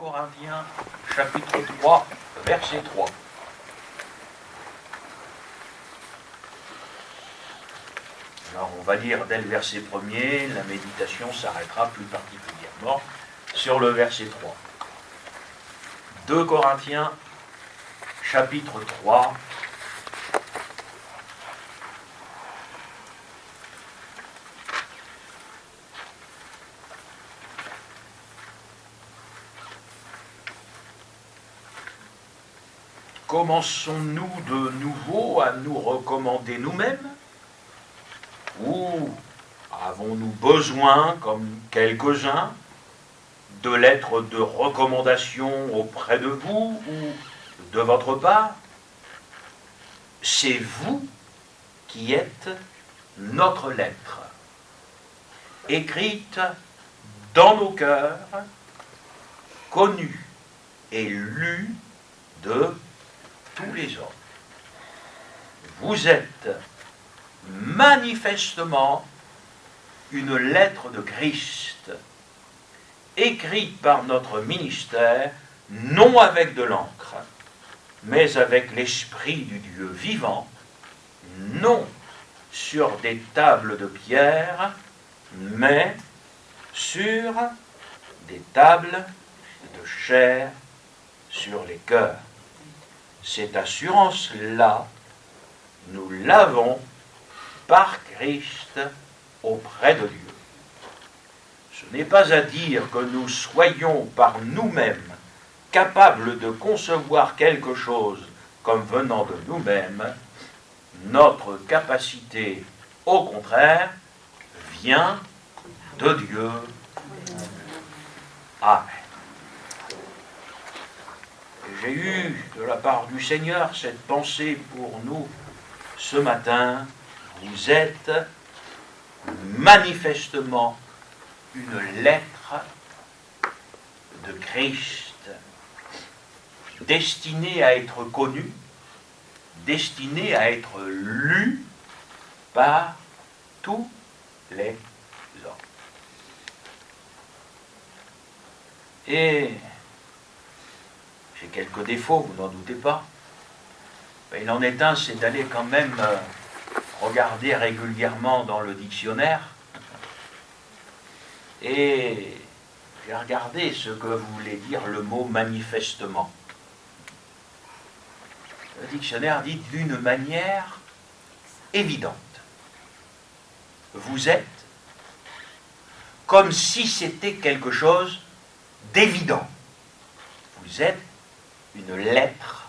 Corinthiens, chapitre 3, verset 3. Alors on va lire dès le verset 1er, la méditation s'arrêtera plus particulièrement sur le verset 3. 2 Corinthiens, chapitre 3, commençons-nous de nouveau à nous recommander nous-mêmes? Ou avons-nous besoin, comme quelques-uns, de lettres de recommandation auprès de vous ou de votre part? C'est vous qui êtes notre lettre, écrite dans nos cœurs, connue et lue de tous les hommes. Vous êtes manifestement une lettre de Christ, écrite par notre ministère, non avec de l'encre, mais avec l'Esprit du Dieu vivant, non sur des tables de pierre, mais sur des tables de chair sur les cœurs. Cette assurance-là, nous l'avons par Christ auprès de Dieu. Ce n'est pas à dire que nous soyons par nous-mêmes capables de concevoir quelque chose comme venant de nous-mêmes. Notre capacité, au contraire, vient de Dieu. Amen. J'ai eu de la part du Seigneur cette pensée pour nous ce matin. Vous êtes manifestement une lettre de Christ, destinée à être connue, destinée à être lue par tous les hommes. Et j'ai quelques défauts, vous n'en doutez pas. Mais il en est un, c'est d'aller quand même regarder régulièrement dans le dictionnaire. Et j'ai regardé ce que voulait dire le mot manifestement. Le dictionnaire dit d'une manière évidente. Vous êtes comme si c'était quelque chose d'évident. Vous êtes une lettre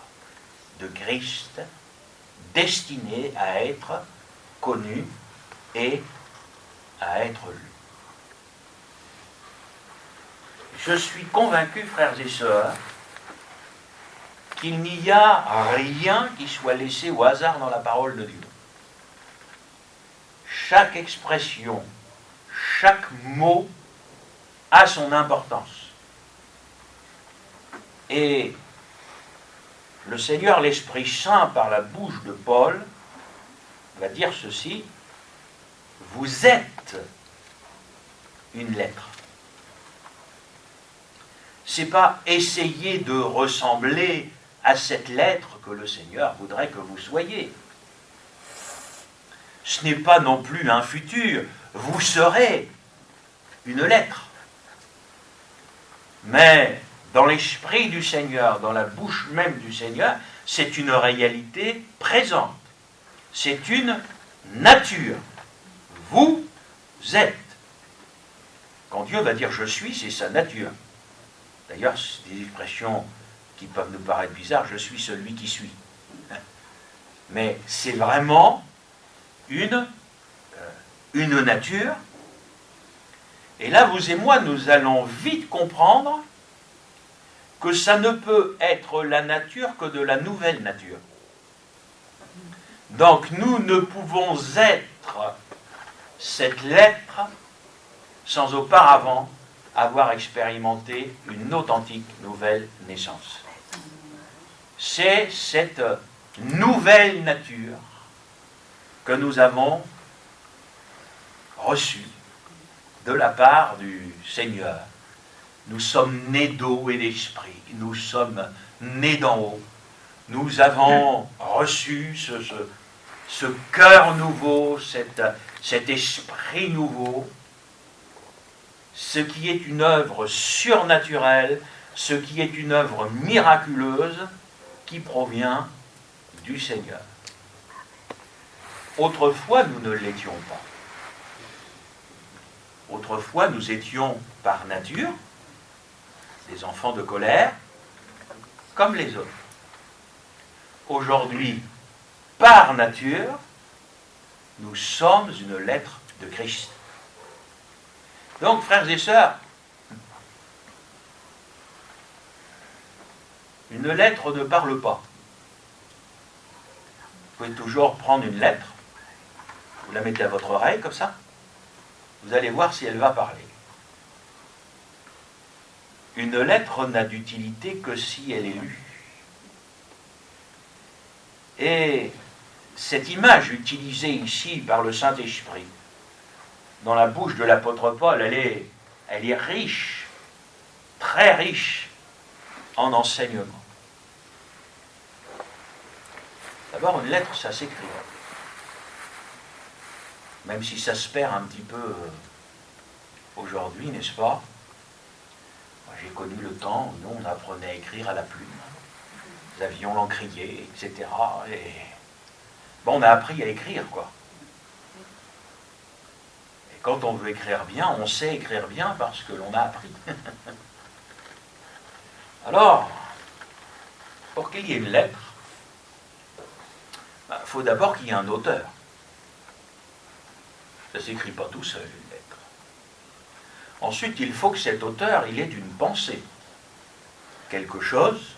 de Christ destinée à être connue et à être lue. Je suis convaincu, frères et sœurs, qu'il n'y a rien qui soit laissé au hasard dans la parole de Dieu. Chaque expression, chaque mot a son importance. Et le Seigneur, l'Esprit Saint, par la bouche de Paul, va dire ceci: vous êtes une lettre. C'est pas essayer de ressembler à cette lettre que le Seigneur voudrait que vous soyez. Ce n'est pas non plus un futur. Vous serez une lettre. Mais dans l'esprit du Seigneur, dans la bouche même du Seigneur, c'est une réalité présente. C'est une nature. Vous êtes. Quand Dieu va dire « je suis », c'est sa nature. D'ailleurs, c'est des expressions qui peuvent nous paraître bizarres. « Je suis celui qui suis ». Mais c'est vraiment une nature. Et là, vous et moi, nous allons vite comprendre que ça ne peut être la nature que de la nouvelle nature. Donc nous ne pouvons être cette lettre sans auparavant avoir expérimenté une authentique nouvelle naissance. C'est cette nouvelle nature que nous avons reçue de la part du Seigneur Nous sommes nés d'eau et d'esprit. Nous sommes nés d'en haut. Nous avons reçu ce cœur nouveau, cet esprit nouveau, ce qui est une œuvre surnaturelle, ce qui est une œuvre miraculeuse qui provient du Seigneur. Autrefois, nous ne l'étions pas. Autrefois, nous étions par nature des enfants de colère, comme les autres. Aujourd'hui, par nature, nous sommes une lettre de Christ. Donc, frères et sœurs, une lettre ne parle pas. Vous pouvez toujours prendre une lettre, vous la mettez à votre oreille comme ça, vous allez voir si elle va parler. Une lettre n'a d'utilité que si elle est lue. Et cette image utilisée ici par le Saint-Esprit, dans la bouche de l'apôtre Paul, elle est riche, très riche en enseignement. D'abord, une lettre, ça s'écrit. Même si ça se perd un petit peu aujourd'hui, n'est-ce pas? Moi, j'ai connu le temps où nous, on apprenait à écrire à la plume. Nous avions l'encrier, etc. Et bon, on a appris à écrire, quoi. Et quand on veut écrire bien, on sait écrire bien parce que l'on a appris. Alors, pour qu'il y ait une lettre, il faut d'abord qu'il y ait un auteur. Ça ne s'écrit pas tout seul, une lettre. Ensuite, il faut que cet auteur, il ait une pensée. Quelque chose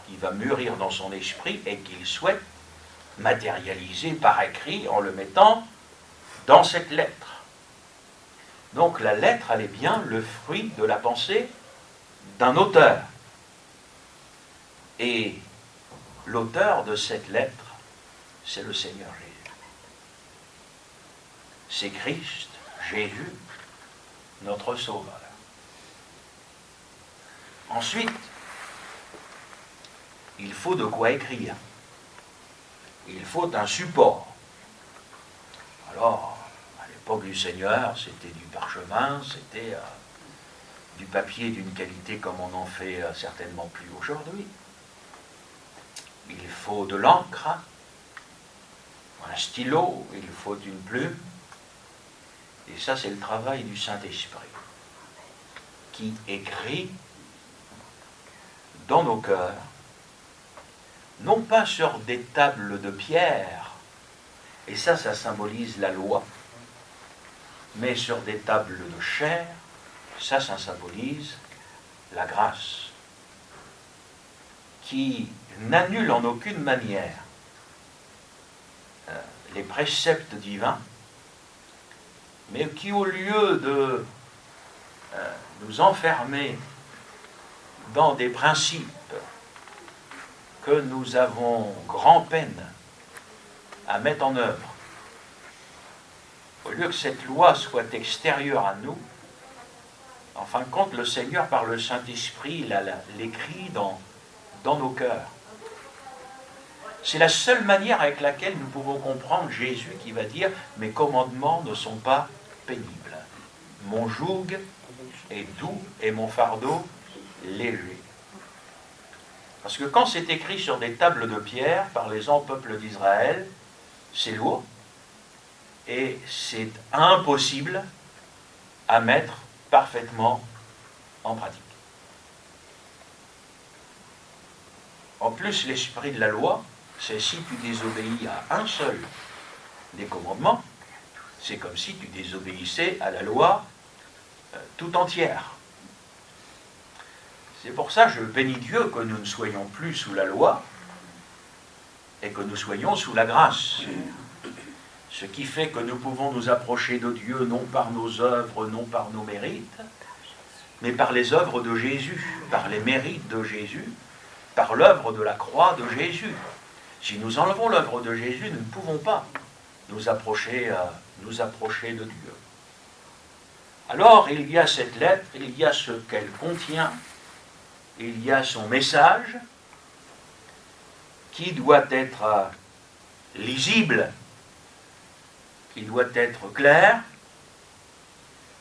qui va mûrir dans son esprit et qu'il souhaite matérialiser par écrit en le mettant dans cette lettre. Donc la lettre, elle est bien le fruit de la pensée d'un auteur. Et l'auteur de cette lettre, c'est le Seigneur Jésus. C'est Christ, Jésus, notre Sauveur. Ensuite, il faut de quoi écrire. Il faut un support. Alors, à l'époque du Seigneur, c'était du parchemin, c'était du papier d'une qualité comme on n'en fait certainement plus aujourd'hui. Il faut de l'encre, un stylo, il faut une plume. Et ça, c'est le travail du Saint-Esprit, qui écrit dans nos cœurs, non pas sur des tables de pierre, et ça symbolise la loi, mais sur des tables de chair, ça symbolise la grâce, qui n'annule en aucune manière les préceptes divins, mais qui, au lieu de nous enfermer dans des principes que nous avons grand-peine à mettre en œuvre, au lieu que cette loi soit extérieure à nous, en fin de compte, le Seigneur, par le Saint-Esprit, l'écrit dans nos cœurs. C'est la seule manière avec laquelle nous pouvons comprendre Jésus qui va dire « Mes commandements ne sont pas pénibles. Mon joug est doux et mon fardeau léger. » Parce que quand c'est écrit sur des tables de pierre par les peuple d'Israël, c'est lourd et c'est impossible à mettre parfaitement en pratique. En plus, l'esprit de la loi, c'est si tu désobéis à un seul des commandements, c'est comme si tu désobéissais à la loi tout entière. C'est pour ça que je bénis Dieu que nous ne soyons plus sous la loi et que nous soyons sous la grâce. Ce qui fait que nous pouvons nous approcher de Dieu non par nos œuvres, non par nos mérites, mais par les œuvres de Jésus, par les mérites de Jésus, par l'œuvre de la croix de Jésus. Si nous enlevons l'œuvre de Jésus, nous ne pouvons pas nous approcher de Dieu. Alors, il y a cette lettre, il y a ce qu'elle contient, il y a son message, qui doit être lisible, qui doit être clair.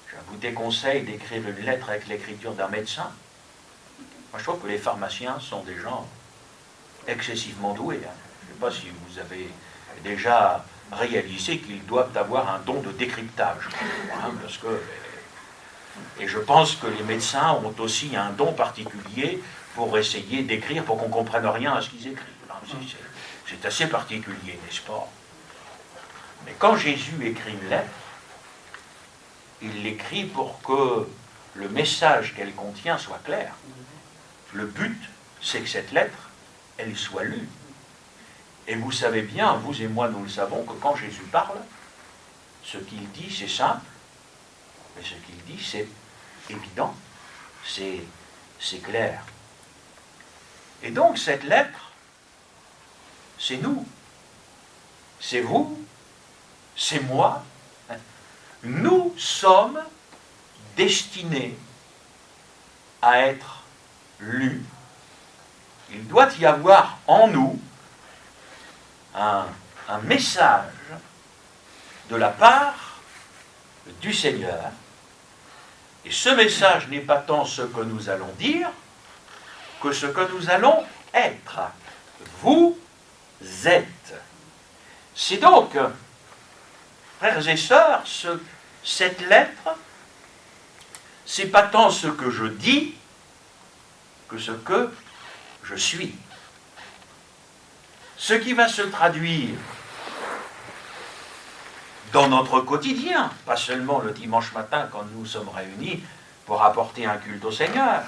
Je vous déconseille d'écrire une lettre avec l'écriture d'un médecin. Moi, je trouve que les pharmaciens sont des gens excessivement doués. Je ne sais pas si vous avez déjà réalisé qu'ils doivent avoir un don de décryptage. Parce que, et je pense que les médecins ont aussi un don particulier pour essayer d'écrire pour qu'on ne comprenne rien à ce qu'ils écrivent. C'est assez particulier, n'est-ce pas? Mais quand Jésus écrit une lettre, il l'écrit pour que le message qu'elle contient soit clair. Le but, c'est que cette lettre, elle soit lue. Et vous savez bien, vous et moi, nous le savons, que quand Jésus parle, ce qu'il dit, c'est simple, mais ce qu'il dit, c'est évident, c'est clair. Et donc, cette lettre, c'est nous, c'est vous, c'est moi. Nous sommes destinés à être lus. Il doit y avoir en nous un message de la part du Seigneur. Et ce message n'est pas tant ce que nous allons dire que ce que nous allons être. Vous êtes. C'est donc, frères et sœurs, cette lettre, c'est pas tant ce que je dis que ce que je suis. Ce qui va se traduire dans notre quotidien, pas seulement le dimanche matin quand nous sommes réunis pour apporter un culte au Seigneur.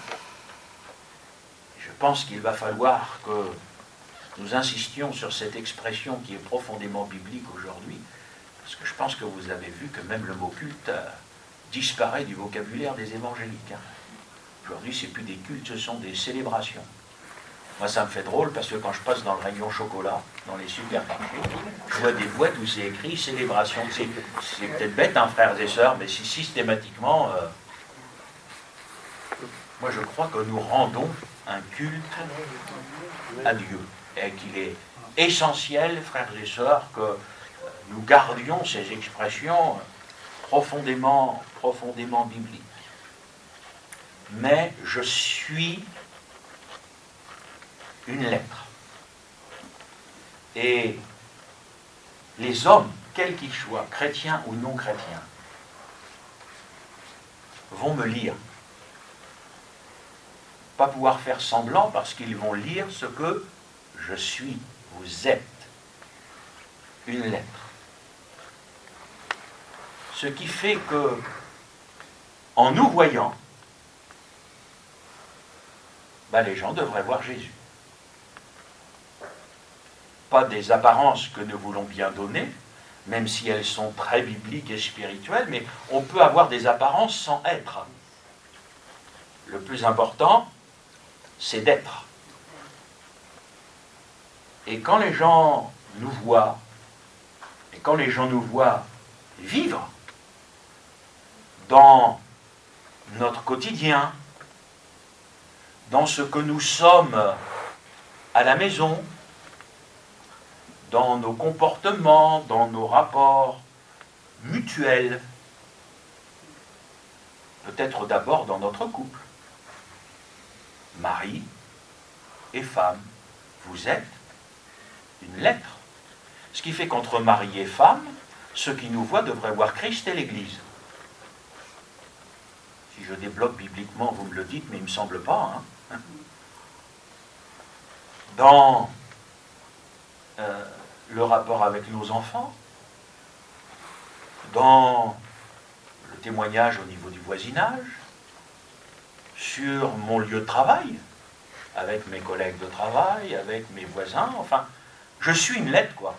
Je pense qu'il va falloir que nous insistions sur cette expression qui est profondément biblique aujourd'hui, parce que je pense que vous avez vu que même le mot culte disparaît du vocabulaire des évangéliques. Aujourd'hui, ce n'est plus des cultes, ce sont des célébrations. Moi, ça me fait drôle parce que quand je passe dans le rayon chocolat, dans les supermarchés, je vois des boîtes où c'est écrit célébration. C'est peut-être bête, hein, frères et sœurs, mais si systématiquement, moi je crois que nous rendons un culte à Dieu. Et qu'il est essentiel, frères et sœurs, que nous gardions ces expressions profondément bibliques. Mais je suis une lettre. Et les hommes, quels qu'ils soient, chrétiens ou non chrétiens, vont me lire. Pas pouvoir faire semblant parce qu'ils vont lire ce que je suis. Vous êtes une lettre. Ce qui fait que, en nous voyant, les gens devraient voir Jésus. Pas des apparences que nous voulons bien donner, même si elles sont très bibliques et spirituelles, mais on peut avoir des apparences sans être. Le plus important, c'est d'être. Et quand les gens nous voient, vivre dans notre quotidien, dans ce que nous sommes à la maison, dans nos comportements, dans nos rapports mutuels, peut-être d'abord dans notre couple. Mari et femme, vous êtes une lettre. Ce qui fait qu'entre mari et femme, ceux qui nous voient devraient voir Christ et l'Église. Si je débloque bibliquement, vous me le dites, mais il ne me semble pas. Dans le rapport avec nos enfants, dans le témoignage au niveau du voisinage, sur mon lieu de travail, avec mes collègues de travail, avec mes voisins, enfin, je suis une lettre, quoi.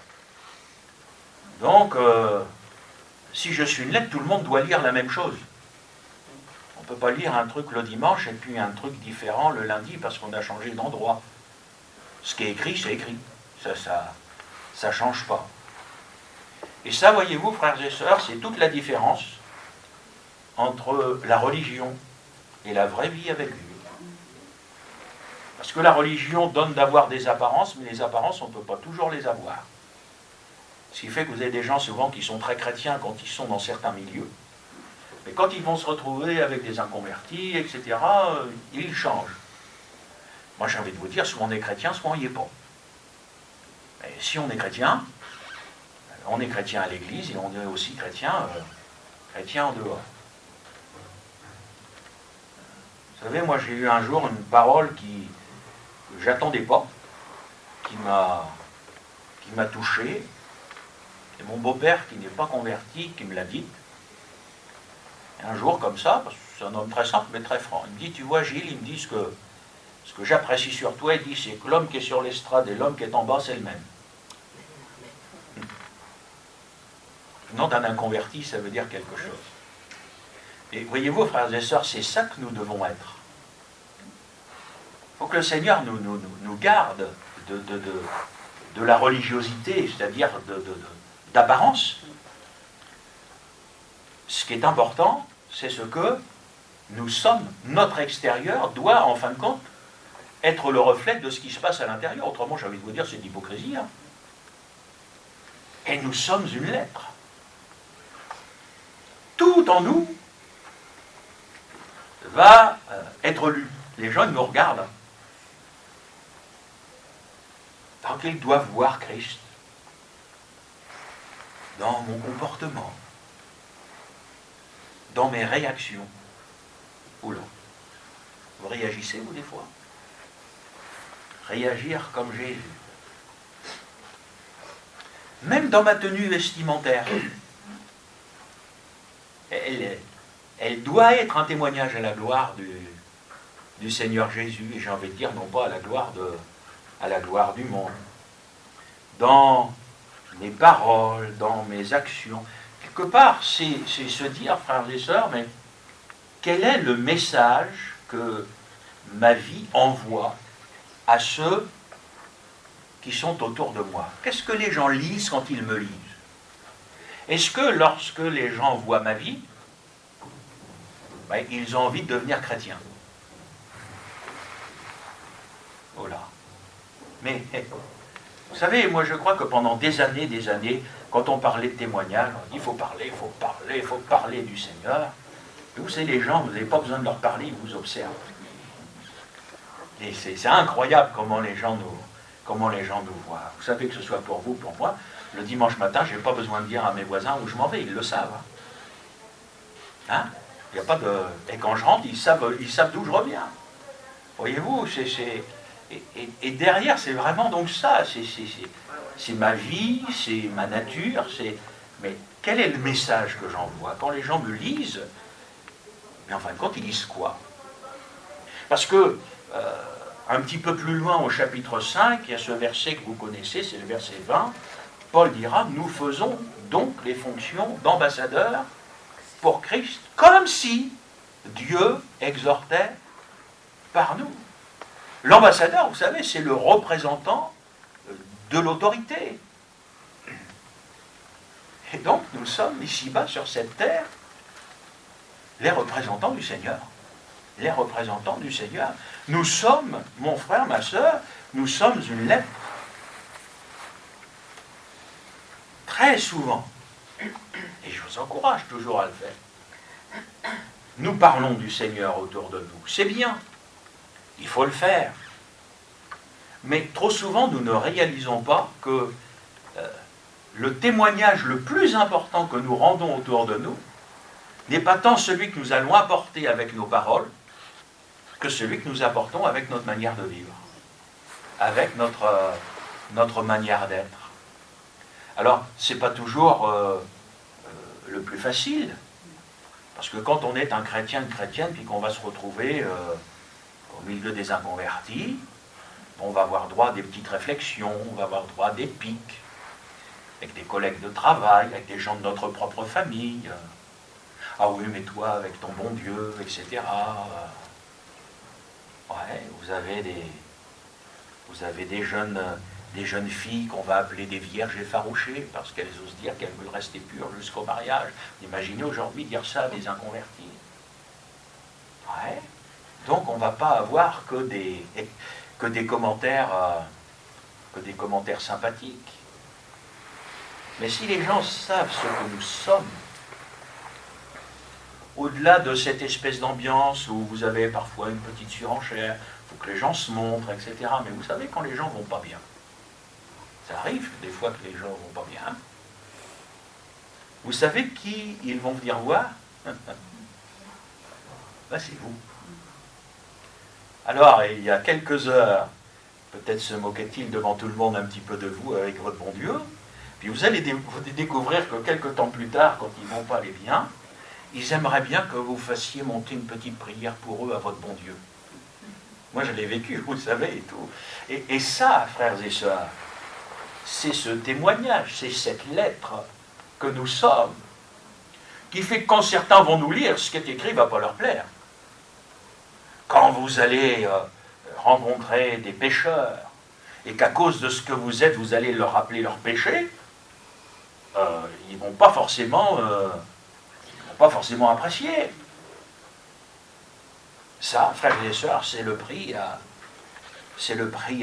Donc, si je suis une lettre, tout le monde doit lire la même chose. On ne peut pas lire un truc le dimanche et puis un truc différent le lundi parce qu'on a changé d'endroit. Ce qui est écrit, c'est écrit. Ça change pas. Et ça, voyez-vous, frères et sœurs, c'est toute la différence entre la religion et la vraie vie avec Dieu. Parce que la religion donne d'avoir des apparences, mais les apparences, on ne peut pas toujours les avoir. Ce qui fait que vous avez des gens souvent qui sont très chrétiens quand ils sont dans certains milieux. Mais quand ils vont se retrouver avec des inconvertis, etc., ils changent. Moi, j'ai envie de vous dire, soit on est chrétien, soit on n'y est pas. Et si on est chrétien à l'église et on est aussi chrétien en dehors. Vous savez, moi j'ai eu un jour une parole que j'attendais pas, qui m'a touché. C'est mon beau-père qui n'est pas converti qui me l'a dit. Et un jour comme ça, parce que c'est un homme très simple mais très franc, il me dit, tu vois Gilles, il me dit ce que j'apprécie sur toi, il dit, c'est que l'homme qui est sur l'estrade et l'homme qui est en bas, c'est le même. Le nom d'un inconverti, ça veut dire quelque chose. Et voyez-vous, frères et sœurs, c'est ça que nous devons être. Il faut que le Seigneur nous garde de la religiosité, c'est-à-dire d'apparence. Ce qui est important, c'est ce que nous sommes. Notre extérieur doit, en fin de compte, être le reflet de ce qui se passe à l'intérieur. Autrement, j'ai envie de vous dire, c'est de l'hypocrisie. Hein. Et nous sommes une lettre. Tout en nous va être lu. Les gens, ils nous regardent. Tant qu'ils doivent voir Christ dans mon comportement, dans mes réactions. Oula. Vous réagissez, vous, des fois? Réagir comme Jésus. Même dans ma tenue vestimentaire. Elle doit être un témoignage à la gloire du Seigneur Jésus, et j'ai envie de dire, non pas à la gloire du monde. Dans mes paroles, dans mes actions. Quelque part, c'est se dire, frères et sœurs, mais quel est le message que ma vie envoie à ceux qui sont autour de moi? Qu'est-ce que les gens lisent quand ils me lisent? Est-ce que lorsque les gens voient ma vie, ben, ils ont envie de devenir chrétiens? Voilà. Mais, vous savez, moi je crois que pendant des années, quand on parlait de témoignages, on dit, il faut parler du Seigneur. Et vous savez, les gens, vous n'avez pas besoin de leur parler, ils vous observent. Et c'est incroyable comment les gens nous voient. Vous savez, que ce soit pour vous, pour moi, le dimanche matin, je n'ai pas besoin de dire à mes voisins où je m'en vais, ils le savent. Hein? Il n'y a pas de... Et quand je rentre, ils savent d'où je reviens. Voyez-vous, et derrière, c'est vraiment donc ça. C'est ma vie, c'est ma nature, mais quel est le message que j'envoie? Quand les gens me lisent, mais en fin de compte, ils lisent quoi? Parce que, un petit peu plus loin, au chapitre 5, il y a ce verset que vous connaissez, c'est le verset 20, Paul dira, nous faisons donc les fonctions d'ambassadeurs pour Christ, comme si Dieu exhortait par nous. L'ambassadeur, vous savez, c'est le représentant de l'autorité. Et donc, nous sommes ici-bas, sur cette terre, les représentants du Seigneur. Les représentants du Seigneur. Nous sommes, mon frère, ma sœur, nous sommes une lettre. Très souvent, et je vous encourage toujours à le faire, nous parlons du Seigneur autour de nous. C'est bien. Il faut le faire. Mais trop souvent, nous ne réalisons pas que le témoignage le plus important que nous rendons autour de nous n'est pas tant celui que nous allons apporter avec nos paroles que celui que nous apportons avec notre manière de vivre, avec notre manière d'être. Alors, ce n'est pas toujours le plus facile, parce que quand on est un chrétien, une chrétienne, puis qu'on va se retrouver au milieu des inconvertis, on va avoir droit à des petites réflexions, on va avoir droit à des pics, avec des collègues de travail, avec des gens de notre propre famille. Ah oui, mais toi, avec ton bon Dieu, etc. Ouais, vous avez des jeunes des jeunes filles qu'on va appeler des vierges effarouchées, parce qu'elles osent dire qu'elles veulent rester pures jusqu'au mariage. Imaginez aujourd'hui dire ça à des inconvertis. Ouais. Donc on ne va pas avoir que des commentaires sympathiques. Mais si les gens savent ce que nous sommes, au-delà de cette espèce d'ambiance où vous avez parfois une petite surenchère, il faut que les gens se montrent, etc. Mais vous savez, quand les gens vont pas bien, ça arrive des fois que les gens vont pas bien, vous savez qui ils vont venir voir? Ben, c'est vous. Alors, il y a quelques heures, peut-être se moquait-il devant tout le monde un petit peu de vous avec votre bon Dieu, puis vous allez découvrir que quelques temps plus tard, quand ils ne vont pas aller bien, ils aimeraient bien que vous fassiez monter une petite prière pour eux à votre bon Dieu. Moi, je l'ai vécu, vous le savez, et tout. Et ça, frères et sœurs, c'est ce témoignage, c'est cette lettre que nous sommes, qui fait que quand certains vont nous lire, ce qui est écrit ne va pas leur plaire. Quand vous allez rencontrer des pécheurs, et qu'à cause de ce que vous êtes, vous allez leur rappeler leurs péchés, ils ne vont pas forcément apprécier. Ça, frères et sœurs, c'est le prix à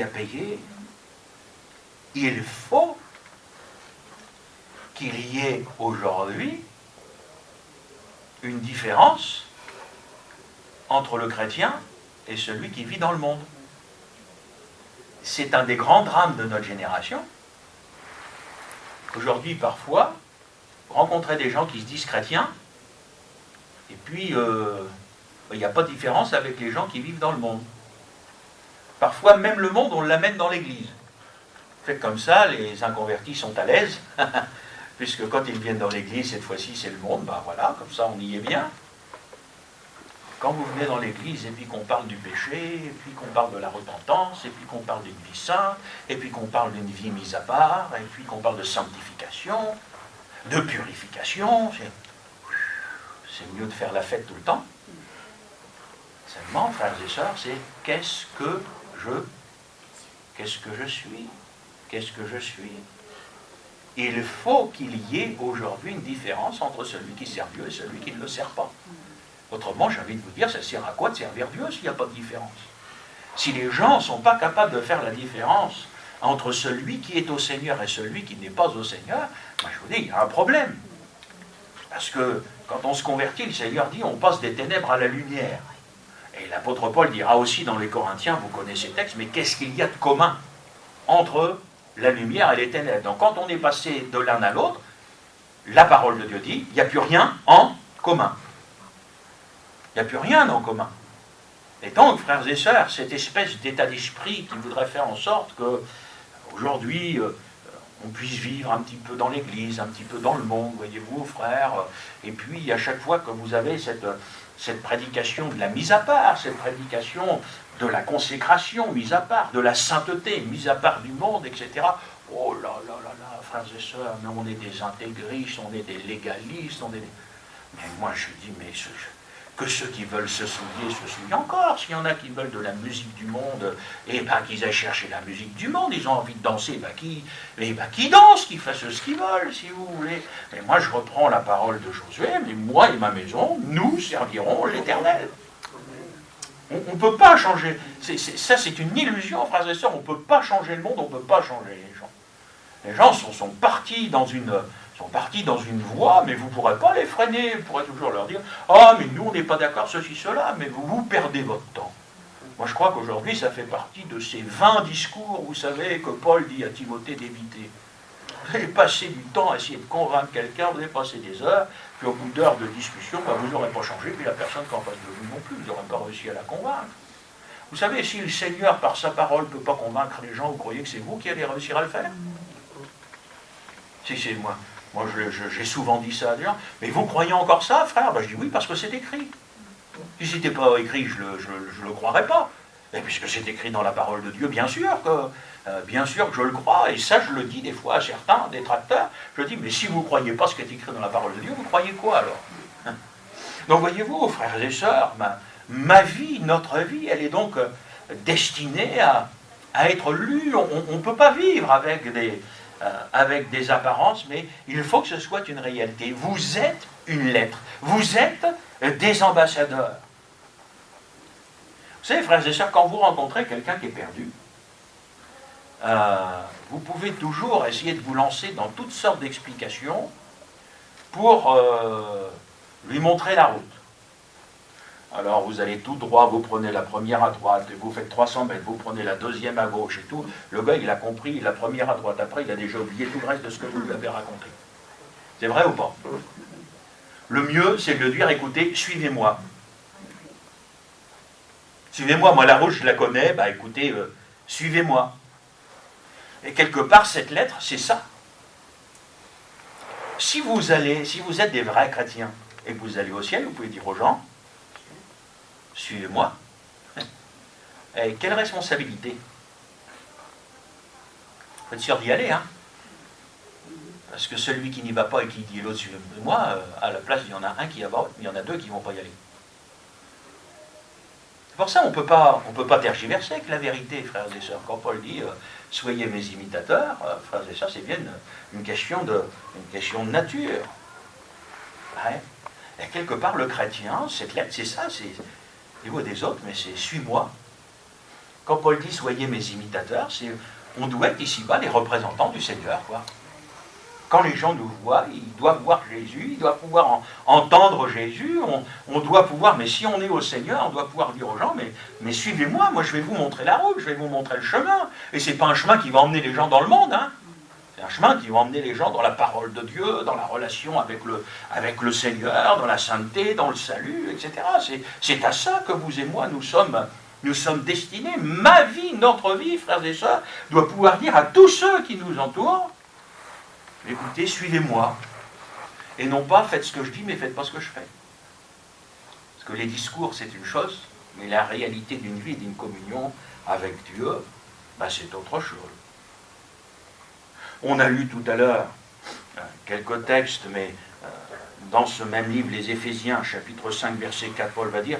payer. Il faut qu'il y ait aujourd'hui une différence entre le chrétien et celui qui vit dans le monde. C'est un des grands drames de notre génération. Aujourd'hui, parfois, rencontrer des gens qui se disent chrétiens, et puis il n'y a pas de différence avec les gens qui vivent dans le monde. Parfois, même le monde, on l'amène dans l'église. Fait comme ça, les inconvertis sont à l'aise, puisque quand ils viennent dans l'église, cette fois-ci, c'est le monde, ben voilà, comme ça, on y est bien. Quand vous venez dans l'église, et puis qu'on parle du péché, et puis qu'on parle de la repentance, et puis qu'on parle d'une vie sainte, et puis qu'on parle d'une vie mise à part, et puis qu'on parle de sanctification, de purification, c'est mieux de faire la fête tout le temps. Seulement, frères et sœurs, c'est qu'est-ce que je suis? Qu'est-ce que je suis? Il faut qu'il y ait aujourd'hui une différence entre celui qui sert Dieu et celui qui ne le sert pas. Autrement, j'ai envie de vous dire, ça sert à quoi de servir Dieu s'il n'y a pas de différence? Si les gens ne sont pas capables de faire la différence entre celui qui est au Seigneur et celui qui n'est pas au Seigneur, moi je vous dis, il y a un problème. Parce que quand on se convertit, le Seigneur dit, on passe des ténèbres à la lumière. Et l'apôtre Paul dira aussi dans les Corinthiens, vous connaissez ce texte, mais qu'est-ce qu'il y a de commun entre la lumière et les ténèbres? Donc quand on est passé de l'un à l'autre, la parole de Dieu dit, il n'y a plus rien en commun. Il n'y a plus rien en commun. Et donc, frères et sœurs, cette espèce d'état d'esprit qui voudrait faire en sorte que, aujourd'hui, on puisse vivre un petit peu dans l'Église, un petit peu dans le monde, voyez-vous, frères, et puis à chaque fois que vous avez cette prédication de la mise à part, cette prédication de la consécration mise à part, de la sainteté mise à part du monde, etc., oh là là là là, frères et sœurs, mais on est des intégristes, on est des légalistes, on est des... Mais moi je dis, mais que ceux qui veulent se souiller encore. S'il y en a qui veulent de la musique du monde, et ben qu'ils aillent chercher la musique du monde, ils ont envie de danser, qu'ils dansent, qu'ils fassent ce qu'ils veulent, si vous voulez. Mais moi je reprends la parole de Josué, mais moi et ma maison, nous servirons l'Éternel. On ne peut pas changer. Ça c'est une illusion, frères et sœurs, on ne peut pas changer le monde, on ne peut pas changer les gens. Les gens sont partis dans une voie, mais vous ne pourrez pas les freiner, vous pourrez toujours leur dire « Ah, mais nous, on n'est pas d'accord, ceci, cela », mais vous perdez votre temps. Moi, je crois qu'aujourd'hui, ça fait partie de ces 20 discours, vous savez, que Paul dit à Timothée d'éviter. Vous allez passer du temps à essayer de convaincre quelqu'un, vous allez passer des heures, puis au bout d'heures de discussion, vous n'aurez pas changé, puis la personne qu'en face de vous non plus, vous n'aurez pas réussi à la convaincre. Vous savez, si le Seigneur, par sa parole, ne peut pas convaincre les gens, vous croyez que c'est vous qui allez réussir à le faire? Si c'est moi. Moi, j'ai souvent dit ça à des gens. Mais vous croyez encore ça, frère? Ben, je dis oui, parce que c'est écrit. Si ce n'était pas écrit, je le croirais pas. Et puisque c'est écrit dans la parole de Dieu, bien sûr que je le crois. Et ça, je le dis des fois à certains détracteurs. Je dis, mais si vous ne croyez pas ce qui est écrit dans la parole de Dieu, vous croyez quoi alors? Donc, voyez-vous, frères et sœurs, ma vie, notre vie, elle est donc destinée à à être lu. On ne peut pas vivre avec des apparences, mais il faut que ce soit une réalité. Vous êtes une lettre. Vous êtes des ambassadeurs. Vous savez, frères et sœurs, quand vous rencontrez quelqu'un qui est perdu, vous pouvez toujours essayer de vous lancer dans toutes sortes d'explications pour lui montrer la route. Alors vous allez tout droit, vous prenez la première à droite, et vous faites 300 mètres, vous prenez la deuxième à gauche et tout. Le gars, il a compris la première à droite. Après, il a déjà oublié tout le reste de ce que vous lui avez raconté. C'est vrai ou pas? Le mieux, c'est de lui dire, écoutez, suivez-moi. Suivez-moi, moi la route, je la connais, bah écoutez, suivez-moi. Et quelque part, cette lettre, c'est ça. Si vous êtes des vrais chrétiens, et que vous allez au ciel, vous pouvez dire aux gens, suivez-moi. Et quelle responsabilité? Faut être sûr d'y aller, hein. Parce que celui qui n'y va pas et qui dit l'autre suivez-moi, à la place, il y en a un qui y va, il y en a deux qui ne vont pas y aller. C'est pour ça qu'on ne peut pas tergiverser avec la vérité, frères et sœurs. Quand Paul dit soyez mes imitateurs, frères et sœurs, c'est bien une question de nature. Ouais. Et quelque part, le chrétien, cette lettre, c'est ça, c'est les mots des autres, mais c'est suis-moi. Quand Paul dit soyez mes imitateurs, on doit être ici-bas les représentants du Seigneur, quoi. Quand les gens nous voient, ils doivent voir Jésus, ils doivent pouvoir entendre Jésus, on doit pouvoir, mais si on est au Seigneur, on doit pouvoir dire aux gens, mais suivez-moi, moi je vais vous montrer la route, je vais vous montrer le chemin. Et c'est pas un chemin qui va emmener les gens dans le monde, hein. C'est un chemin qui va emmener les gens dans la parole de Dieu, dans la relation avec le Seigneur, dans la sainteté, dans le salut, etc. C'est à ça que vous et moi, nous sommes destinés. Ma vie, notre vie, frères et sœurs, doit pouvoir dire à tous ceux qui nous entourent, écoutez, suivez-moi. Et non pas faites ce que je dis, mais faites pas ce que je fais. Parce que les discours, c'est une chose, mais la réalité d'une vie, d'une communion avec Dieu, ben, c'est autre chose. On a lu tout à l'heure quelques textes, mais dans ce même livre, les Éphésiens, chapitre 5, verset 4, Paul va dire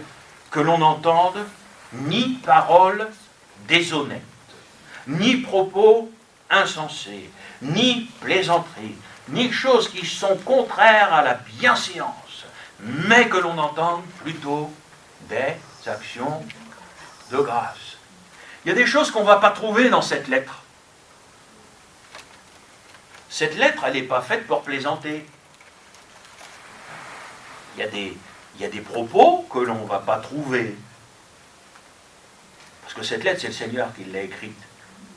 que l'on n'entende ni paroles déshonnêtes, ni propos insensés, ni plaisanteries, ni choses qui sont contraires à la bienséance, mais que l'on entende plutôt des actions de grâce. Il y a des choses qu'on ne va pas trouver dans cette lettre. Cette lettre, elle n'est pas faite pour plaisanter. Il y a des propos que l'on ne va pas trouver. Parce que cette lettre, c'est le Seigneur qui l'a écrite.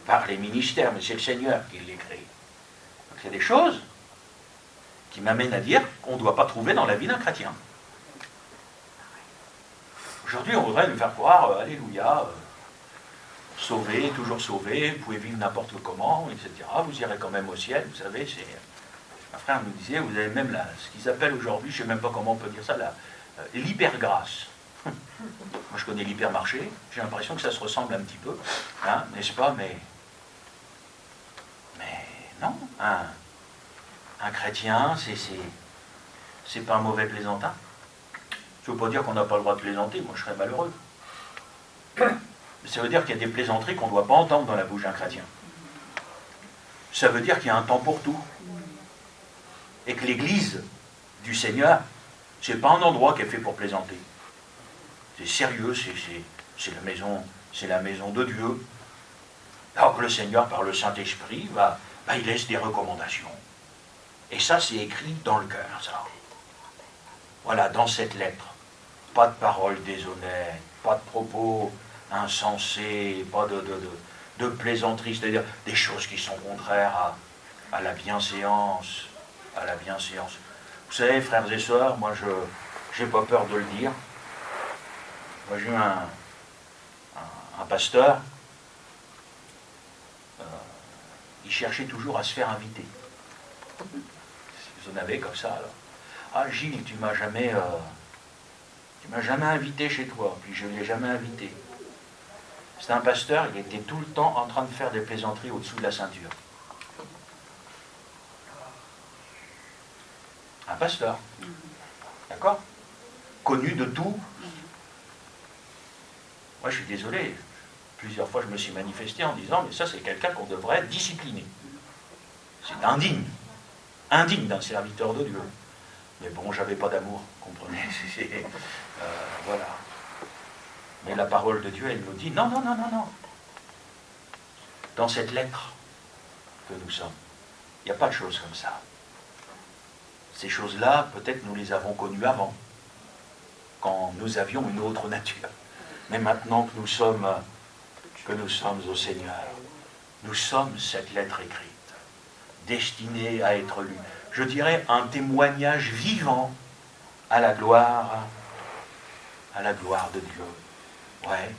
Par les ministères, mais c'est le Seigneur qui l'écrit. Donc il y a des choses qui m'amènent à dire qu'on ne doit pas trouver dans la vie d'un chrétien. Aujourd'hui, on voudrait nous faire croire, alléluia, sauvé, toujours sauvé, vous pouvez vivre n'importe comment, etc. Vous irez quand même au ciel, vous savez, c'est... Un frère nous disait, vous avez même ce qu'ils appellent aujourd'hui, je ne sais même pas comment on peut dire ça, l'hypergrâce. Moi je connais l'hypermarché, j'ai l'impression que ça se ressemble un petit peu, hein, n'est-ce pas, mais non, un chrétien, c'est pas un mauvais plaisantin. Ça ne veut pas dire qu'on n'a pas le droit de plaisanter, moi je serais malheureux. Mais ça veut dire qu'il y a des plaisanteries qu'on ne doit pas entendre dans la bouche d'un chrétien. Ça veut dire qu'il y a un temps pour tout. Et que l'église du Seigneur, c'est pas un endroit qui est fait pour plaisanter. C'est sérieux, c'est la maison de Dieu. Alors que le Seigneur, par le Saint-Esprit, il laisse des recommandations. Et ça, c'est écrit dans le cœur, ça. Voilà, dans cette lettre. Pas de paroles déshonnêtes, pas de propos insensés, pas de plaisanteries, c'est-à-dire des choses qui sont contraires à la bienséance. À la bienséance. Vous savez, frères et sœurs, moi, je n'ai pas peur de le dire. Moi, j'ai eu un pasteur, il cherchait toujours à se faire inviter. Vous en avez comme ça, alors. Ah, Gilles, tu m'as jamais invité chez toi, puis je ne l'ai jamais invité. C'était un pasteur, il était tout le temps en train de faire des plaisanteries au-dessous de la ceinture. Un pasteur. D'accord? Connu de tout. Moi, je suis désolé. Plusieurs fois, je me suis manifesté en disant, mais ça, c'est quelqu'un qu'on devrait discipliner. C'est indigne. Indigne d'un serviteur de Dieu. Mais bon, j'avais pas d'amour, comprenez. Voilà. Mais la parole de Dieu, elle nous dit, non, non, non, non, non. Dans cette lettre que nous sommes, il n'y a pas de choses comme ça. Ces choses-là, peut-être nous les avons connues avant, quand nous avions une autre nature. Mais maintenant que nous sommes au Seigneur, nous sommes cette lettre écrite, destinée à être lue. Je dirais un témoignage vivant à la gloire de Dieu. Ouais.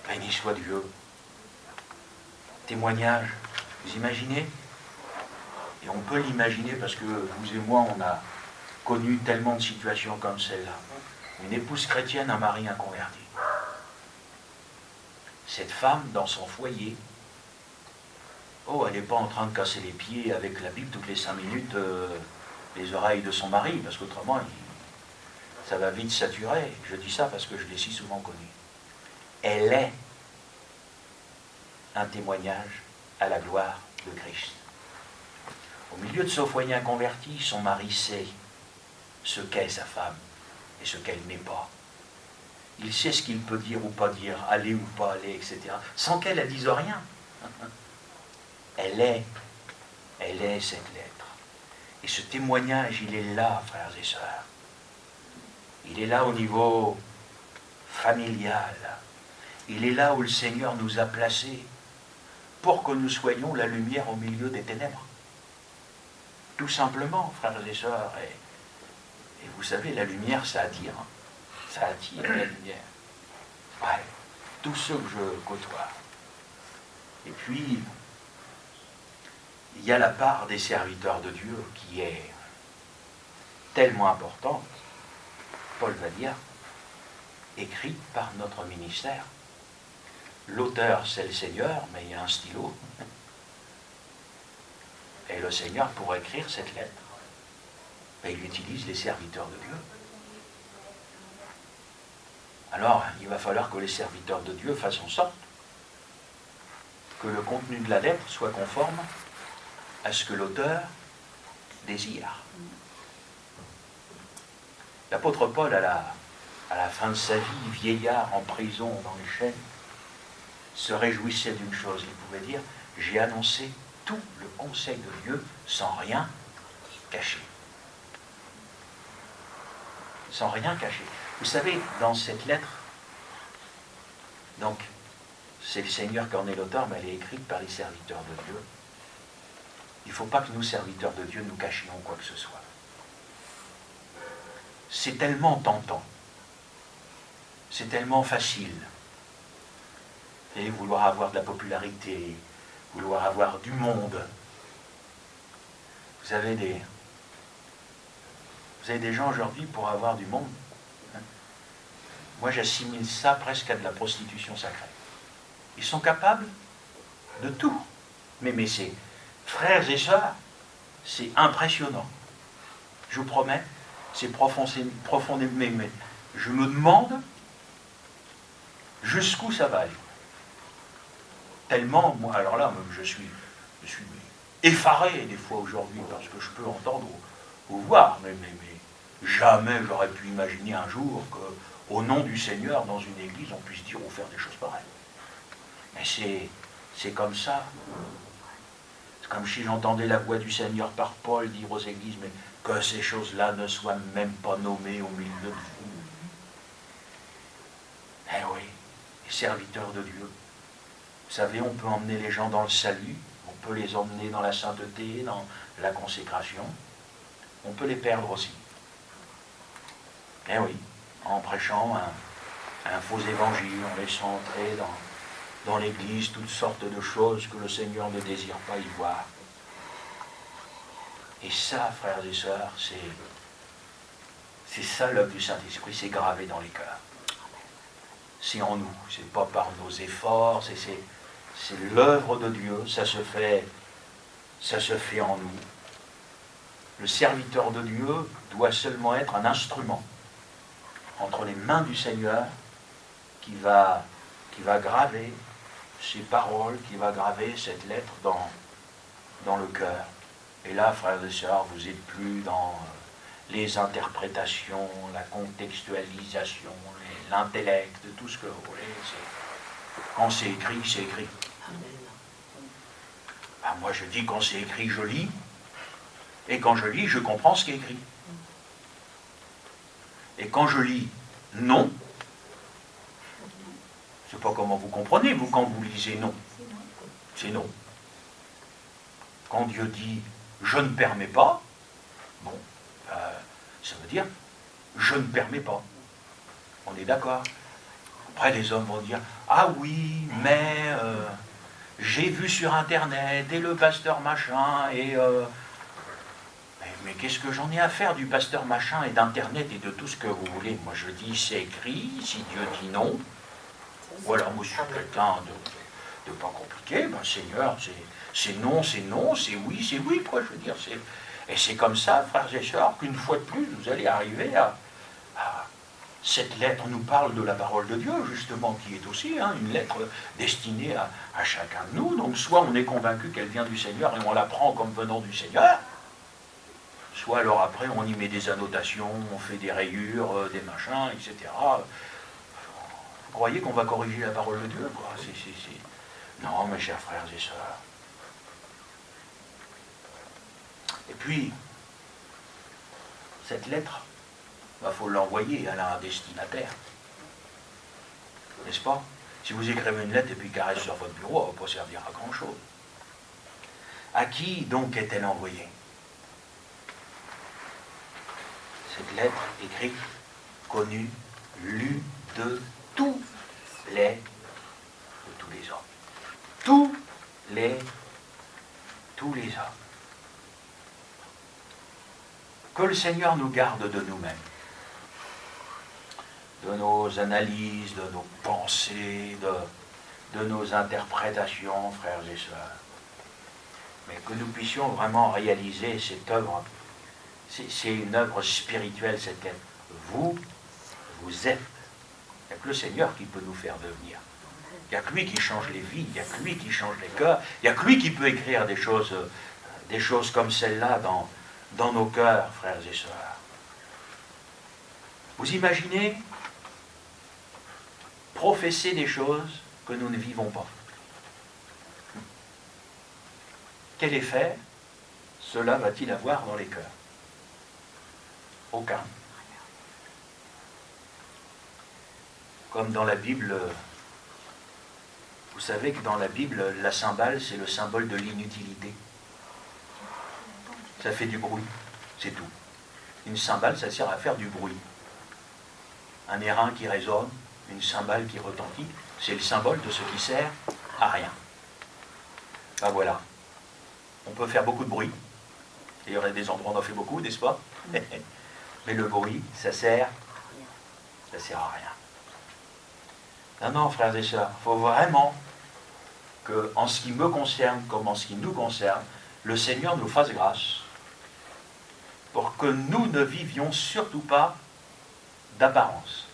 Béni soit Dieu. Témoignage, vous imaginez? Et on peut l'imaginer parce que vous et moi, on a connu tellement de situations comme celle-là. Une épouse chrétienne, un mari inconverti. Cette femme, dans son foyer, elle n'est pas en train de casser les pieds avec la Bible toutes les 5 minutes les oreilles de son mari, parce qu'autrement, ça va vite saturer. Je dis ça parce que je l'ai si souvent connue. Elle est un témoignage à la gloire de Christ. Au milieu de ce foyer inconverti, son mari sait ce qu'est sa femme et ce qu'elle n'est pas. Il sait ce qu'il peut dire ou pas dire, aller ou pas aller, etc. Sans qu'elle ne dise rien. Elle est cette lettre. Et ce témoignage, il est là, frères et sœurs. Il est là au niveau familial. Il est là où le Seigneur nous a placés pour que nous soyons la lumière au milieu des ténèbres. Tout simplement, frères et sœurs. Et vous savez, la lumière, ça attire. Ça attire la lumière. Ouais, tous ceux que je côtoie. Et puis, il y a la part des serviteurs de Dieu qui est tellement importante, Paul va dire, écrite par notre ministère. L'auteur, c'est le Seigneur, mais il y a un stylo. Et le Seigneur, pour écrire cette lettre, il utilise les serviteurs de Dieu. Alors, il va falloir que les serviteurs de Dieu fassent en sorte que le contenu de la lettre soit conforme à ce que l'auteur désire. L'apôtre Paul, à la fin de sa vie, vieillard en prison, dans les chaînes, se réjouissait d'une chose. Il pouvait dire, j'ai annoncé tout le conseil de Dieu sans rien cacher. Sans rien cacher. Vous savez, dans cette lettre, donc, c'est le Seigneur qui en est l'auteur, mais elle est écrite par les serviteurs de Dieu. Il ne faut pas que nous, serviteurs de Dieu, nous cachions quoi que ce soit. C'est tellement tentant. C'est tellement facile. Et vouloir avoir de la popularité, vouloir avoir du monde. Vous avez des gens aujourd'hui pour avoir du monde. Moi, j'assimile ça presque à de la prostitution sacrée. Ils sont capables de tout. Mais c'est, frères et sœurs, c'est impressionnant. Je vous promets, c'est profondément. Mais je me demande jusqu'où ça va aller. Tellement, moi, alors là, je suis effaré des fois aujourd'hui parce que je peux entendre ou voir, mais jamais j'aurais pu imaginer un jour qu'au nom du Seigneur, dans une église, on puisse dire ou faire des choses pareilles. Mais c'est comme ça. C'est comme si j'entendais la voix du Seigneur par Paul dire aux églises, mais que ces choses-là ne soient même pas nommées au milieu de vous. Eh oui, les serviteurs de Dieu. Vous savez, on peut emmener les gens dans le salut, on peut les emmener dans la sainteté, dans la consécration, on peut les perdre aussi. Eh oui, en prêchant un faux évangile, en laissant entrer dans l'Église toutes sortes de choses que le Seigneur ne désire pas y voir. Et ça, frères et sœurs, c'est ça l'œuvre du Saint-Esprit, c'est gravé dans les cœurs. C'est en nous, c'est pas par nos efforts, c'est l'œuvre de Dieu, ça se fait en nous. Le serviteur de Dieu doit seulement être un instrument entre les mains du Seigneur qui va qui va graver ces paroles, qui va graver cette lettre dans le cœur. Et là, frères et sœurs, vous n'êtes plus dans les interprétations, la contextualisation, l'intellect, tout ce que vous voulez. Quand c'est écrit, c'est écrit. Ben, moi, je dis quand c'est écrit, je lis. Et quand je lis, je comprends ce qui est écrit. Et quand je lis non, je ne sais pas comment vous comprenez, vous, quand vous lisez non. C'est non. Quand Dieu dit je ne permets pas, bon, ça veut dire je ne permets pas. On est d'accord. Après, les hommes vont dire ah oui, mais j'ai vu sur Internet et le pasteur machin et mais qu'est-ce que j'en ai à faire du pasteur machin et d'Internet et de tout ce que vous voulez? Moi je dis c'est écrit, si Dieu dit non, ou alors moi je suis quelqu'un de pas compliqué, ben Seigneur, c'est non, c'est oui, quoi, je veux dire. Et c'est comme ça, frères et sœurs, qu'une fois de plus, vous allez arriver à cette lettre nous parle de la parole de Dieu, justement, qui est aussi une lettre destinée à chacun de nous. Donc soit on est convaincu qu'elle vient du Seigneur et on la prend comme venant du Seigneur, soit alors après on y met des annotations, on fait des rayures, des machins, etc. Vous croyez qu'on va corriger la parole de Dieu, quoi? Non, mes chers frères et sœurs. Et puis, cette lettre, il faut l'envoyer, elle a un destinataire. N'est-ce pas? Si vous écrivez une lettre et puis qu'elle reste sur votre bureau, elle ne va pas servir à grand-chose. À qui donc est-elle envoyée? Cette lettre écrite, connue, lue de tous les hommes. Tous les hommes. Que le Seigneur nous garde de nous-mêmes, de nos analyses, de nos pensées, de nos interprétations, frères et sœurs. Mais que nous puissions vraiment réaliser cette œuvre. C'est une œuvre spirituelle, cette lettre. Vous êtes. Il n'y a que le Seigneur qui peut nous faire devenir. Il n'y a que lui qui change les vies, il n'y a que lui qui change les cœurs, il n'y a que lui qui peut écrire des choses comme celle-là dans nos cœurs, frères et sœurs. Vous imaginez professer des choses que nous ne vivons pas. Quel effet cela va-t-il avoir dans les cœurs? Aucun. Comme dans la Bible, vous savez que dans la Bible, la cymbale, c'est le symbole de l'inutilité. Ça fait du bruit, c'est tout. Une cymbale, ça sert à faire du bruit. Un airain qui résonne, une cymbale qui retentit, c'est le symbole de ce qui sert à rien. Ben voilà. On peut faire beaucoup de bruit. Et il y aurait des endroits où on en fait beaucoup, n'est-ce pas? Mais le bruit, ça sert à rien. Non, frères et sœurs, il faut vraiment que, en ce qui me concerne, comme en ce qui nous concerne, le Seigneur nous fasse grâce pour que nous ne vivions surtout pas d'apparence.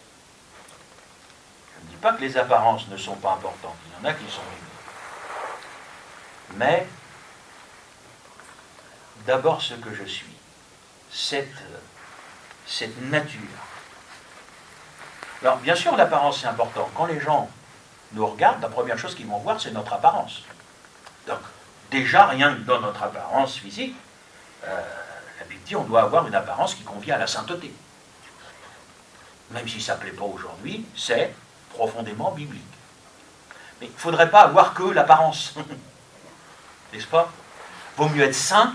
Je ne dis pas que les apparences ne sont pas importantes, il y en a qui sont mieux. Mais, d'abord ce que je suis, cette nature. Alors, bien sûr, l'apparence, c'est important. Quand les gens nous regardent, la première chose qu'ils vont voir, c'est notre apparence. Donc, déjà, rien que dans notre apparence physique, la Bible dit on doit avoir une apparence qui convient à la sainteté. Même si ça ne plaît pas aujourd'hui, c'est profondément biblique. Mais il ne faudrait pas avoir que l'apparence. N'est-ce pas? Vaut mieux être saint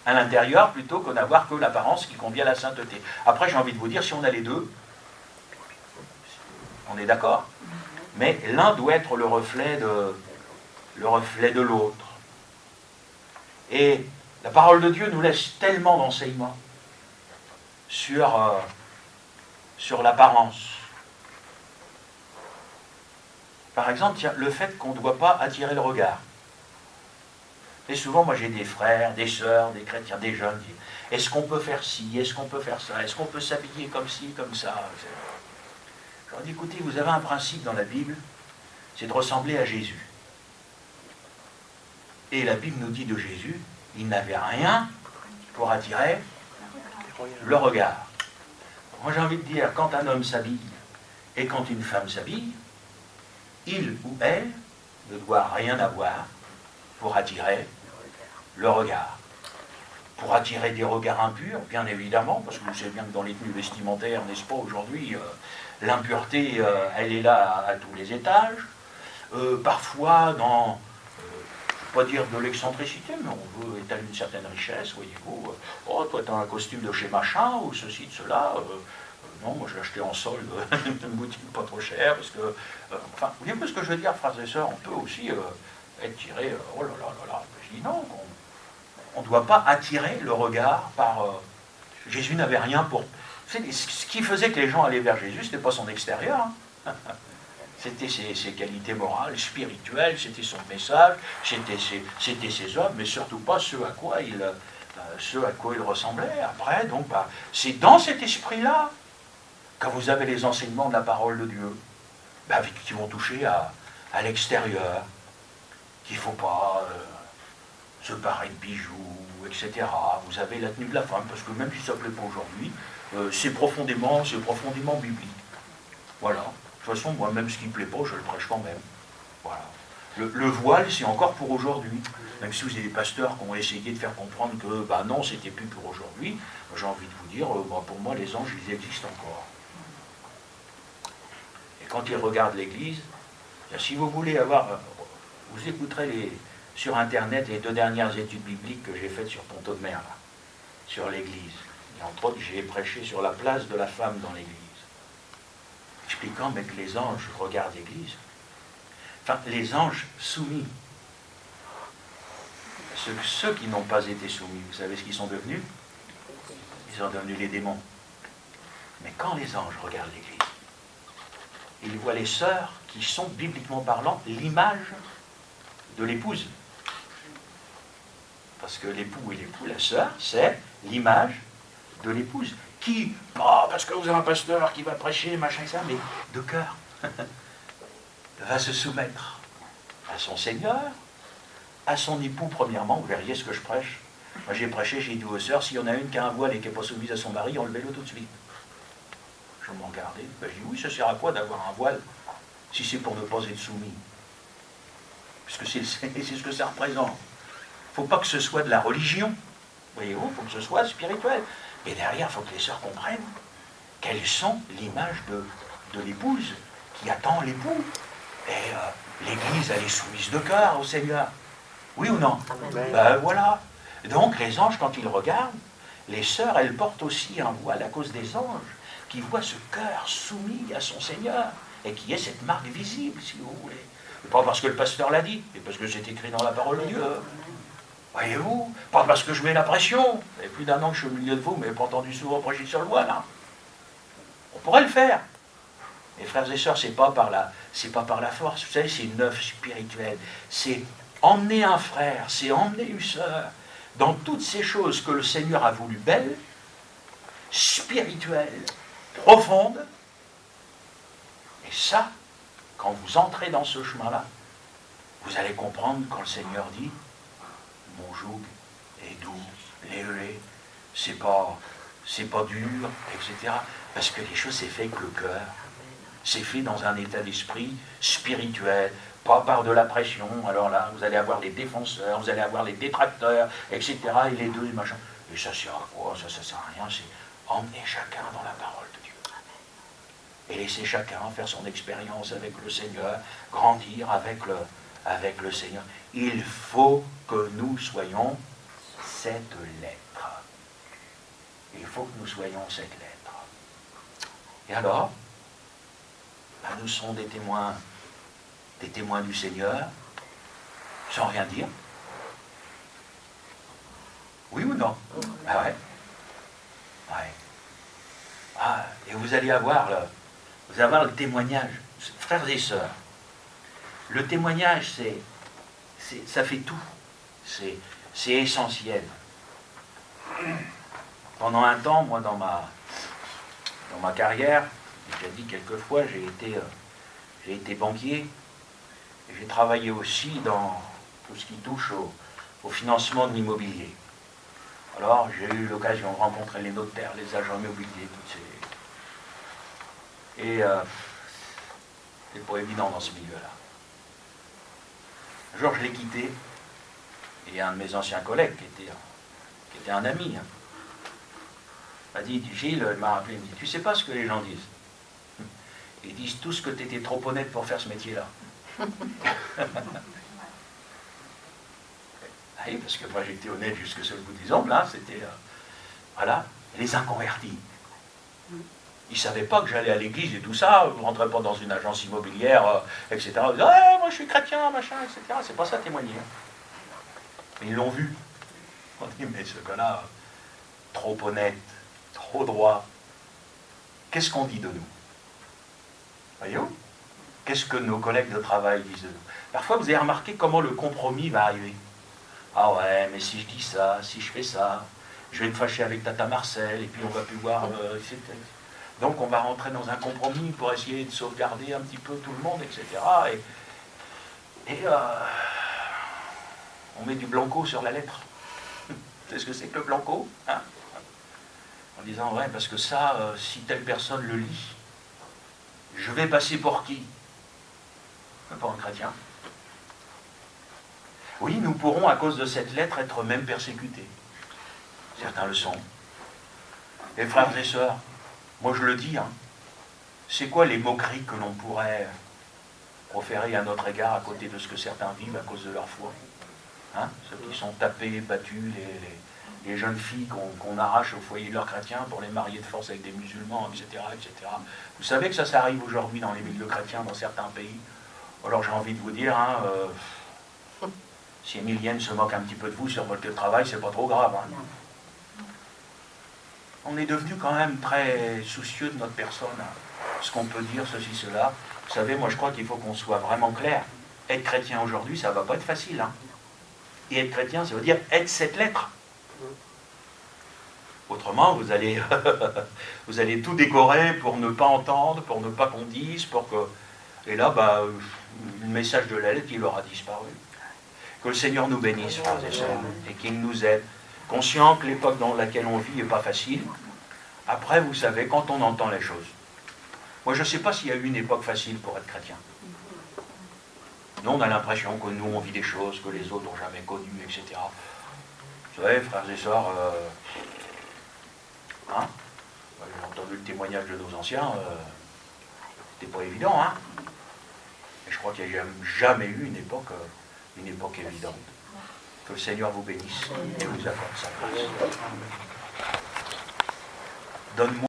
à l'intérieur plutôt que d'avoir que l'apparence qui convient à la sainteté. Après, j'ai envie de vous dire, si on a les deux, on est d'accord. Mais l'un doit être le reflet de l'autre. Et la parole de Dieu nous laisse tellement d'enseignements sur l'apparence. Par exemple, le fait qu'on ne doit pas attirer le regard. Et souvent, moi j'ai des frères, des sœurs, des chrétiens, des jeunes qui disent « Est-ce qu'on peut faire ci? Est-ce qu'on peut faire ça? Est-ce qu'on peut s'habiller comme ci, comme ça ?» Je leur dis « Écoutez, vous avez un principe dans la Bible, c'est de ressembler à Jésus. Et la Bible nous dit de Jésus, il n'avait rien pour attirer le regard. Moi j'ai envie de dire, quand un homme s'habille et quand une femme s'habille, il ou elle ne doit rien avoir pour attirer le regard. Pour attirer des regards impurs, bien évidemment, parce que vous savez bien que dans les tenues vestimentaires, n'est-ce pas, aujourd'hui, l'impureté, elle est là à tous les étages. Parfois, dans, je ne veux pas dire de l'excentricité, mais on veut étaler une certaine richesse, voyez-vous. Oh, toi, tu as un costume de chez machin, ou ceci, de cela. Non, moi, je l'ai acheté en solde, une boutique pas trop chère, parce que... enfin, vous voyez un peu ce que je veux dire, frères et sœurs, on peut aussi être tiré... oh là là là là, je dis non, on ne doit pas attirer le regard par... Jésus n'avait rien pour... Ce qui faisait que les gens allaient vers Jésus, ce n'était pas son extérieur, hein. C'était ses qualités morales, spirituelles, c'était son message, c'était ses œuvres, mais surtout pas ce à quoi il ressemblait. Après, donc, c'est dans cet esprit-là, quand vous avez les enseignements de la parole de Dieu, qui vont toucher à l'extérieur, qu'il ne faut pas se parer de bijoux, etc. Vous avez la tenue de la femme, parce que même si ça ne plaît pas aujourd'hui, c'est profondément biblique. Voilà. De toute façon, moi, même ce qui ne plaît pas, je le prêche quand même. Voilà. Le voile, c'est encore pour aujourd'hui. Même si vous avez des pasteurs qui ont essayé de faire comprendre que, non, c'était plus pour aujourd'hui, j'ai envie de vous dire, pour moi, les anges, ils existent encore. Et quand ils regardent l'Église, si vous voulez avoir... vous écouterez sur Internet les 2 dernières études bibliques que j'ai faites sur Ponto de Mer, là, sur l'Église. Et entre autres, j'ai prêché sur la place de la femme dans l'Église, expliquant que les anges regardent l'Église. Enfin, les anges soumis. Ceux qui n'ont pas été soumis, vous savez ce qu'ils sont devenus? Ils sont devenus les démons. Mais quand les anges regardent l'Église, ils voient les sœurs qui sont, bibliquement parlant, l'image de l'épouse. Parce que l'époux et l'époux, la sœur, c'est l'image de l'épouse. Qui, parce que vous avez un pasteur qui va prêcher, machin et ça, mais de cœur, va se soumettre à son Seigneur, à son époux premièrement. Vous verriez ce que je prêche. Moi j'ai prêché, j'ai dit aux sœurs, s'il y en a une qui a un voile et qui n'est pas soumise à son mari, enlevez-le tout de suite. Je m'en gardais. J'ai dit, oui, ça sert à quoi d'avoir un voile si c'est pour ne pas être soumis? Puisque c'est ce que ça représente. Il ne faut pas que ce soit de la religion. Voyez-vous, il faut que ce soit spirituel. Et derrière, il faut que les sœurs comprennent quelles sont l'image de l'épouse qui attend l'époux. Et l'Église, elle est soumise de cœur au Seigneur. Oui ou non? Voilà. Donc, les anges, quand ils regardent, les sœurs, elles portent aussi un voile à cause des anges, qui voient ce cœur soumis à son Seigneur, et qui est cette marque visible, si vous voulez. Et pas parce que le pasteur l'a dit, mais parce que c'est écrit dans la parole de Dieu. Voyez-vous, pas parce que je mets la pression. Ça fait plus d'1 an que je suis au milieu de vous, mais pas entendu souvent prêcher sur le voile. Hein. On pourrait le faire. Mes frères et sœurs, c'est pas par la force. Vous savez, c'est une œuvre spirituelle. C'est emmener un frère, c'est emmener une sœur dans toutes ces choses que le Seigneur a voulu belles, spirituelles, profondes. Et ça, quand vous entrez dans ce chemin-là, vous allez comprendre quand le Seigneur dit « Mon joug est doux, léger, c'est pas dur, etc. » Parce que les choses, c'est fait avec le cœur. C'est fait dans un état d'esprit spirituel, pas par de la pression. Alors là, vous allez avoir les défenseurs, vous allez avoir les détracteurs, etc. Et les deux, machin. Et ça sert à quoi? Ça sert à rien. C'est emmener chacun dans la parole de Dieu. Et laisser chacun faire son expérience avec le Seigneur, grandir avec le Seigneur. Il faut que nous soyons cette lettre. Il faut que nous soyons cette lettre. Et alors, nous serons des témoins du Seigneur, sans rien dire. Oui ou non? Ah ouais. Ouais. Ah, et vous allez avoir le témoignage. Frères et sœurs, le témoignage, ça fait tout. C'est essentiel. Pendant un temps, moi, dans ma carrière, j'ai dit quelquefois, j'ai été banquier, Et j'ai travaillé aussi dans tout ce qui touche au financement de l'immobilier. Alors, j'ai eu l'occasion de rencontrer les notaires, les agents immobiliers, toutes ces... Et c'est pas évident dans ce milieu-là. Un jour, je l'ai quitté, et un de mes anciens collègues, qui était un ami, m'a dit, Gilles, il m'a rappelé, il me dit, tu sais pas ce que les gens disent. Ils disent tous que tu étais trop honnête pour faire ce métier-là. Oui, parce que moi j'étais honnête jusque sur le bout des ongles, hein, c'était... voilà, les inconvertis. Ils ne savaient pas que j'allais à l'église et tout ça, je ne rentrais pas dans une agence immobilière, etc. Ils disaient, hey, moi je suis chrétien, machin, etc. C'est pas ça témoigner. Mais ils l'ont vu. On dit, mais ce gars-là, trop honnête, trop droit. Qu'est-ce qu'on dit de nous? Voyez-vous? Qu'est-ce que nos collègues de travail disent de nous? Parfois, vous avez remarqué comment le compromis va arriver. Ah ouais, mais si je dis ça, si je fais ça, je vais me fâcher avec Tata Marcel, et puis on va plus voir... etc. Donc on va rentrer dans un compromis pour essayer de sauvegarder un petit peu tout le monde, etc. Et on met du blanco sur la lettre. C'est ce que c'est que le blanco, hein? En disant, ouais, parce que ça, si telle personne le lit, je vais passer pour qui? Pour un chrétien. Oui, nous pourrons, à cause de cette lettre, être même persécutés. Certains le sont. Et frères et sœurs, moi je le dis, hein, c'est quoi les moqueries que l'on pourrait proférer à notre égard à côté de ce que certains vivent à cause de leur foi, hein? Ceux qui sont tapés, battus, les jeunes filles qu'on arrache au foyer de leurs chrétiens pour les marier de force avec des musulmans, etc., etc. Vous savez que ça arrive aujourd'hui dans les milieux chrétiens, dans certains pays. Alors j'ai envie de vous dire, hein, si Emilienne se moque un petit peu de vous sur votre lieu de travail, c'est pas trop grave. Hein. On est devenu quand même très soucieux de notre personne. Hein. Ce qu'on peut dire, ceci, cela. Vous savez, moi je crois qu'il faut qu'on soit vraiment clair. Être chrétien aujourd'hui, ça va pas être facile. Hein. Et être chrétien, ça veut dire être cette lettre. Autrement, vous allez, vous allez tout décorer pour ne pas entendre, pour ne pas qu'on dise, pour que... Et là, bah, le message de la lettre, il aura disparu. Que le Seigneur nous bénisse, frères et sœurs, et qu'il nous aide. Conscient que l'époque dans laquelle on vit n'est pas facile. Après, vous savez, quand on entend les choses. Moi, je ne sais pas s'il y a eu une époque facile pour être chrétien. Nous, on a l'impression que nous, on vit des choses que les autres n'ont jamais connues, etc. Vous savez, frères et sœurs, hein, j'ai entendu le témoignage de nos anciens, c'était pas évident, hein. Et je crois qu'il n'y a jamais eu une époque évidente. Que le Seigneur vous bénisse et vous accorde sa grâce. Donne-moi